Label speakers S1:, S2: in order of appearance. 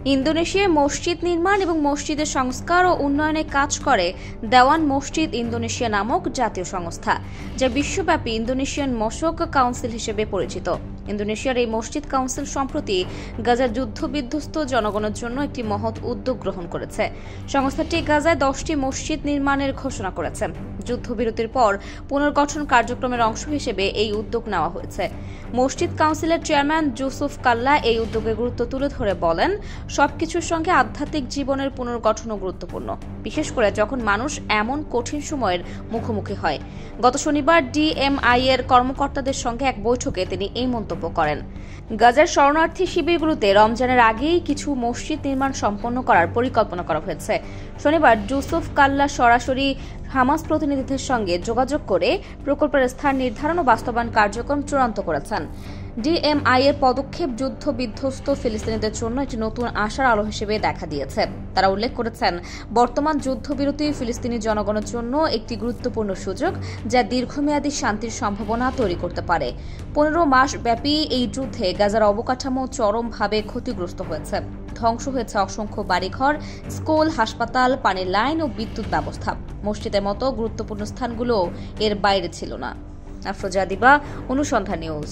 S1: ইন্দোনেশিয়ায় মসজিদ নির্মাণ এবং মসজিদের সংস্কার ও উন্নয়নে কাজ করে দেওয়ান মসজিদ ইন্দোনেশিয়া নামক জাতীয় সংস্থা, যা বিশ্বব্যাপী ইন্দোনেশিয়ান মশক কাউন্সিল হিসেবে পরিচিত। ইন্দোনেশিয়ার এই মসজিদ কাউন্সিল সম্প্রতি গাজার যুদ্ধবিধ্বস্ত জনগণের জন্য একটি মহৎ উদ্যোগ গ্রহণ করেছে। সংস্থাটি গাজায় 10টি মসজিদ নির্মাণের ঘোষণা করেছে। যুদ্ধবিরতির পর পুনর্গঠন কার্যক্রমের অংশ হিসেবে এই উদ্যোগ নেওয়া হয়েছে। মসজিদ কাউন্সিলের চেয়ারম্যান জুসুফ কাল্লা এই উদ্যোগের গুরুত্ব তুলে ধরে বলেন, সবকিছুর সঙ্গে আধ্যাত্মিক জীবনের পুনর্গঠনও গুরুত্বপূর্ণ, বিশেষ করে যখন মানুষ এমন কঠিন সময়ের মুখোমুখি হয়। গত শনিবার ডিএমআই এর কর্মকর্তাদের সঙ্গে এক বৈঠকে তিনি এই মন্তব্য করেন। গাজার শরণার্থী শিবিরগুলোতে রমজানের আগেই কিছু মসজিদ নির্মাণ সম্পন্ন করার পরিকল্পনা করা হয়েছে। শনিবার জুসুফ কাল্লা সরাসরি হামাস প্রতিনিধিদের সঙ্গে যোগাযোগ করে প্রকল্পের স্থান নির্ধারণ ও বাস্তবায়ন কার্যক্রম চূড়ান্ত করেছেন। ডিএমআই এর পদক্ষেপ যুদ্ধ বিধ্বস্ত ফিলিস্তিনিদের জন্য একটি নতুন আশার আলো হিসেবে দেখা দিয়েছে। তারা উল্লেখ করেছেন, বর্তমান যুদ্ধবিরতি ফিলিস্তিনি জনগণের জন্য একটি গুরুত্বপূর্ণ সুযোগ, যা দীর্ঘমেয়াদী শান্তির সম্ভাবনা তৈরি করতে পারে। 15 মাস ব্যাপী এই যুদ্ধে গাজার অবকাঠামো চরমভাবে ক্ষতিগ্রস্ত হয়েছে। ধ্বংস হয়েছে অসংখ্য বাড়িঘর, স্কুল, হাসপাতাল, পানির লাইন ও বিদ্যুৎ ব্যবস্থা। মসজিদের মতো গুরুত্বপূর্ণ স্থানগুলো এর বাইরে ছিল না। আফরোজা দিবা, অনুসন্ধান নিউজ।